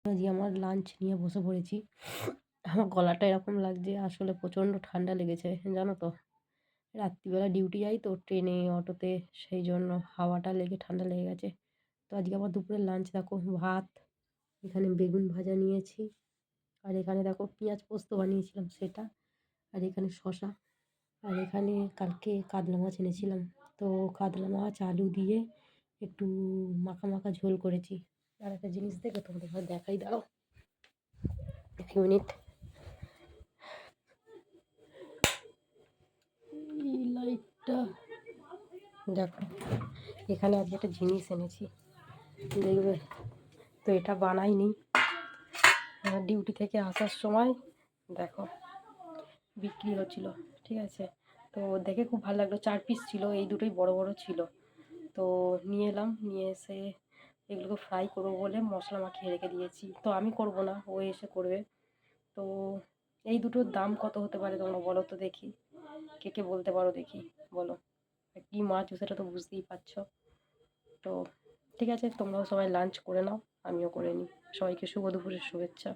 আজকে আমার লাঞ্চ নিয়ে বসে পড়েছি। আমার গলাটা এরকম লাগছে, আসলে প্রচণ্ড ঠান্ডা লেগেছে জানো তো। রাত্রিবেলা ডিউটি যাই তো ট্রেনে অটোতে, সেই জন্য হাওয়াটা লেগে ঠান্ডা লেগে গেছে। তো আজকে আমার দুপুরের লাঞ্চ দেখো, ভাত, এখানে বেগুন ভাজা নিয়েছি, আর এখানে দেখো পেঁয়াজ পোস্ত বানিয়েছিলাম সেটা, আর এখানে শশা, আর এখানে কালকে কাতলা মাছ এনেছিলাম। তো কাতলা মাছ আলু দিয়ে একটু মাখা মাখা ঝোল করেছি। আর একটা জিনিস দেখে তোমাদের দেখাই, দাও এক মিনিট। এই লাইটটা দেখো, এখানে আজকে একটা জিনিস এনেছি, দেখবে। তো এটা বানাইনি, ডিউটি থেকে আসার সময় দেখো বিক্রি হচ্ছিল, ঠিক আছে। তো দেখে খুব ভালো লাগলো, 4 পিস ছিল, এই দুটোই বড় বড় ছিল। তো নিয়ে এলাম, নিয়ে এসে এগুলোকে ফ্রাই করবো বলে মশলা মাখিয়ে রেখে দিয়েছি। তো আমি করব না, ও এসে করবে। তো এই দুটোর দাম কত হতে পারে তোমরা বলো তো দেখি, কে কে বলতে পারো দেখি, বলো। কী মাছ সেটা তো বুঝতেই পারছো। তো ঠিক আছে, তোমরাও সবাই লাঞ্চ করে নাও, আমিও করে নিই। সবাইকে শুভ দুপুরের শুভেচ্ছা।